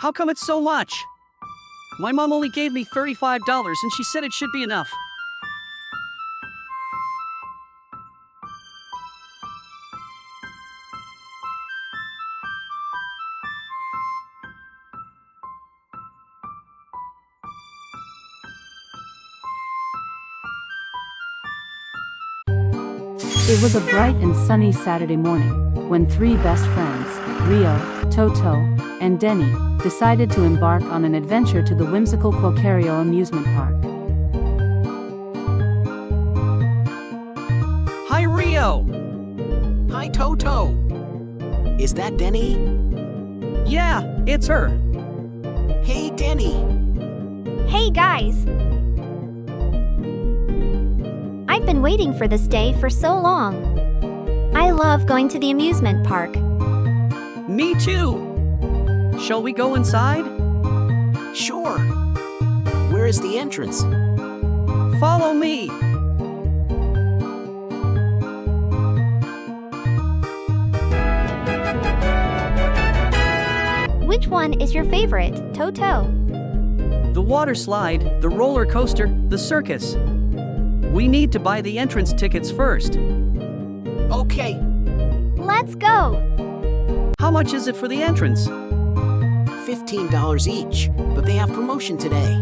How come it's so much? My mom only gave me $35 and she said it should be enough. It was a bright and sunny Saturday morning when three best friends, Rio, Toto, and Deni, decided to embark on an adventure to the whimsical Kwokario amusement park. Hi, Rio! Hi, Toto! Is that Deni? Yeah, it's her. Hey, Deni! Hey guys! I've been waiting for this day for so long. I love going to the amusement park. Me too. Shall we go inside? Sure. Where is the entrance? Follow me. Which one is your favorite, Toto? The water slide, the roller coaster, the circus. We need to buy the entrance tickets first. Okay. Let's go! How much is it for the entrance? $15 each, but they have promotion today.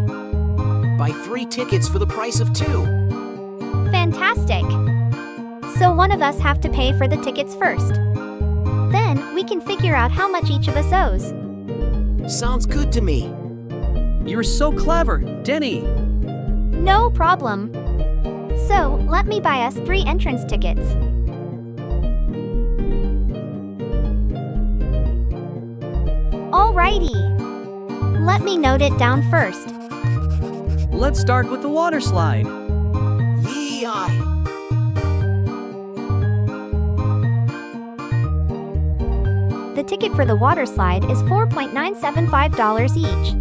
Buy 3 tickets for the price of 2. Fantastic! So one of us have to pay for the tickets first. Then we can figure out how much each of us owes. Sounds good to me. You're so clever, Deni. No problem. So, let me buy us 3 entrance tickets. Alrighty. Let me note it down first. Let's start with the water slide. Yee-eye! The ticket for the water slide is $4.975 each.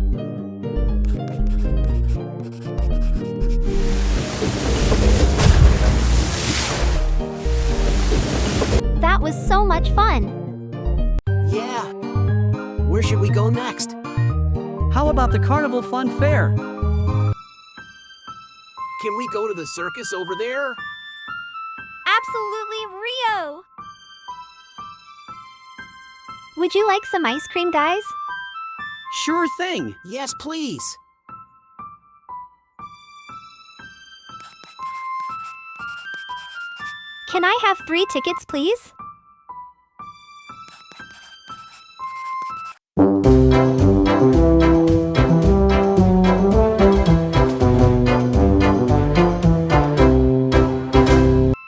That was so much fun! Yeah! Where should we go next? How about the Carnival Fun Fair? Can we go to the circus over there? Absolutely, Rio! Would you like some ice cream, guys? Sure thing. Yes, please. Can I have 3 tickets, please?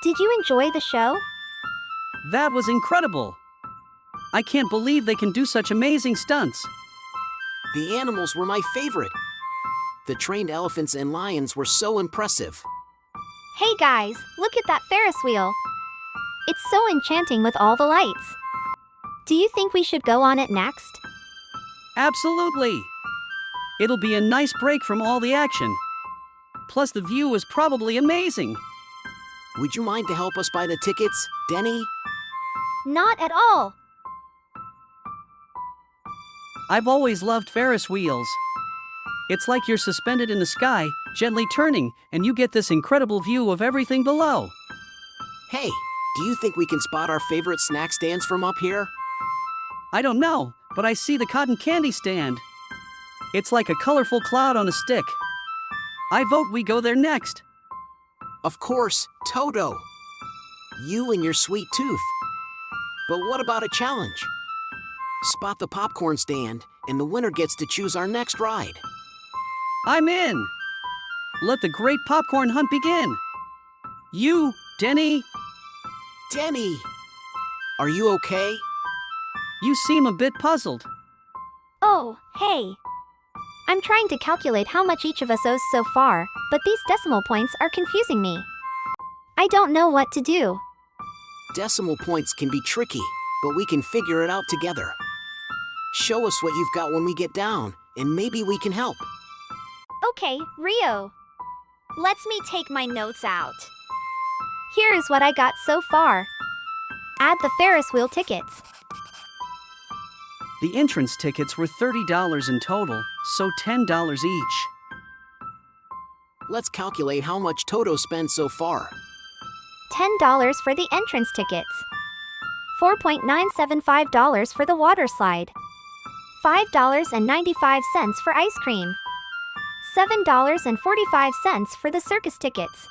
Did you enjoy the show? That was incredible. I can't believe they can do such amazing stunts. The animals were my favorite. The trained elephants and lions were so impressive. Hey guys, look at that Ferris wheel. It's so enchanting with all the lights. Do you think we should go on it next? Absolutely. It'll be a nice break from all the action. Plus the view is probably amazing. Would you mind to help us buy the tickets, Deni? Not at all. I've always loved Ferris wheels. It's like you're suspended in the sky, gently turning, and you get this incredible view of everything below. Hey, do you think we can spot our favorite snack stands from up here? I don't know, but I see the cotton candy stand. It's like a colorful cloud on a stick. I vote we go there next. Of course, Toto. You and your sweet tooth. But what about a challenge? Spot the popcorn stand, and the winner gets to choose our next ride. I'm in. Let the great popcorn hunt begin. You, Deni, Deni! Are you okay? you seem a bit puzzled. Oh, hey. I'm trying to calculate how much each of us owes so far, but these decimal points are confusing me. I don't know what to do. Decimal points can be tricky, but we can figure it out together. Show us what you've got when we get down, and maybe we can help. Okay, Rio. Let me take my notes out. Here is what I got so far. Add the Ferris wheel tickets. The entrance tickets were $30 in total, so $10 each. Let's calculate how much Toto spent so far. $10 for the entrance tickets. $4.975 for the water slide. $5.95 for ice cream. $7.45 for the circus tickets.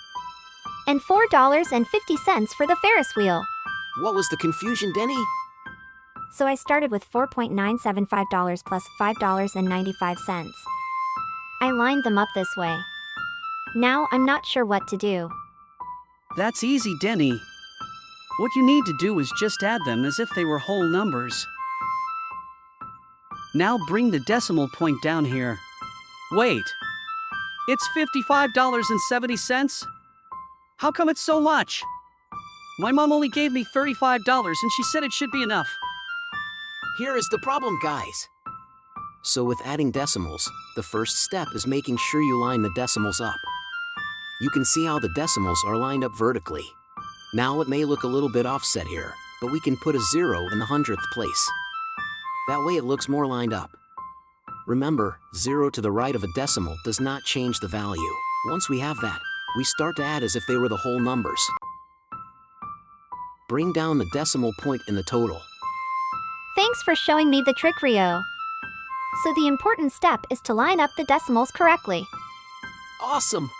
And $4.50 for the Ferris wheel. What was the confusion, Deni? So I started with $4.975 plus $5.95. I lined them up this way. Now I'm not sure what to do. That's easy, Deni. What you need to do is just add them as if they were whole numbers. Now bring the decimal point down here. Wait. It's $55.70? How come it's so much? My mom only gave me $35 and she said it should be enough. Here is the problem, guys. So with adding decimals, the first step is making sure you line the decimals up. You can see how the decimals are lined up vertically. Now it may look a little bit offset here, but we can put a 0 in the 100th place. That way it looks more lined up. Remember, 0 to the right of a decimal does not change the value. Once we have that, we start to add as if they were the whole numbers. Bring down the decimal point in the total. Thanks for showing me the trick, Rio. So the important step is to line up the decimals correctly. Awesome!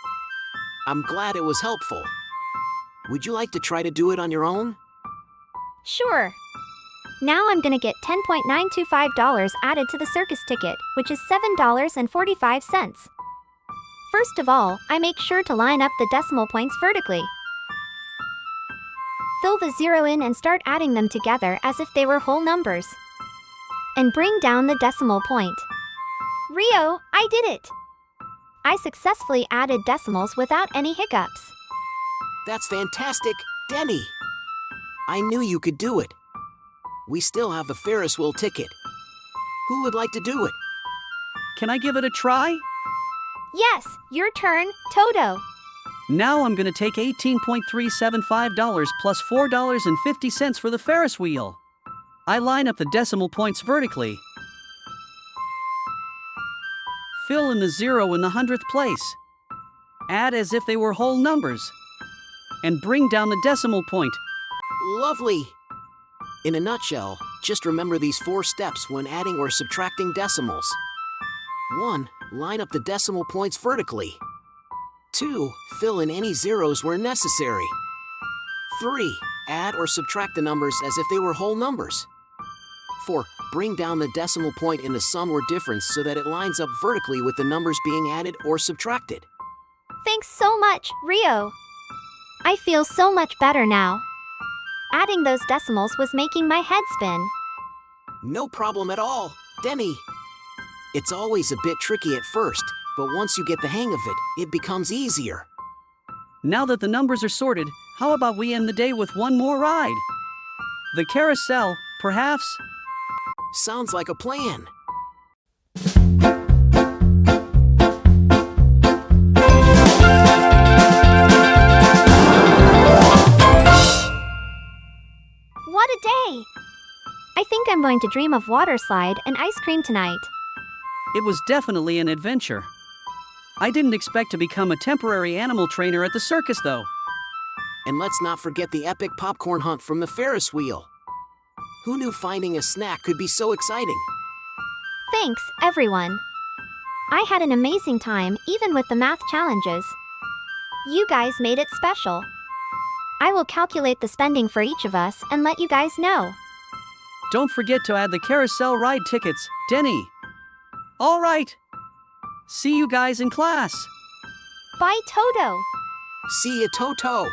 I'm glad it was helpful. Would you like to try to do it on your own? Sure. Now I'm gonna get $10.925 added to the circus ticket, which is $7.45. First of all, I make sure to line up the decimal points vertically. Fill the 0 in and start adding them together as if they were whole numbers. And bring down the decimal point. Rio, I did it! I successfully added decimals without any hiccups. That's fantastic, Deni! I knew you could do it. We still have the Ferris wheel ticket. Who would like to do it? Can I give it a try? Yes, your turn, Toto. Now I'm gonna take $18.375 plus $4.50 for the Ferris wheel. I line up the decimal points vertically. Fill in the 0 in the 100th place. Add as if they were whole numbers. And bring down the decimal point. Lovely! In a nutshell, just remember these 4 steps when adding or subtracting decimals. 1. Line up the decimal points vertically. 2. Fill in any zeros where necessary. 3. Add or subtract the numbers as if they were whole numbers. 4. Bring down the decimal point in the sum or difference so that it lines up vertically with the numbers being added or subtracted. Thanks so much, Rio. I feel so much better now. Adding those decimals was making my head spin. No problem at all, Deni. It's always a bit tricky at first, but once you get the hang of it, it becomes easier. Now that the numbers are sorted, how about we end the day with one more ride? The carousel, perhaps? Sounds like a plan. What a day! I think I'm going to dream of water slide and ice cream tonight. It was definitely an adventure. I didn't expect to become a temporary animal trainer at the circus, though. And let's not forget the epic popcorn hunt from the Ferris wheel. Who knew finding a snack could be so exciting? Thanks, everyone. I had an amazing time, even with the math challenges. You guys made it special. I will calculate the spending for each of us and let you guys know. Don't forget to add the carousel ride tickets, Deni. All right. See you guys in class. Bye, Toto. See ya, Toto!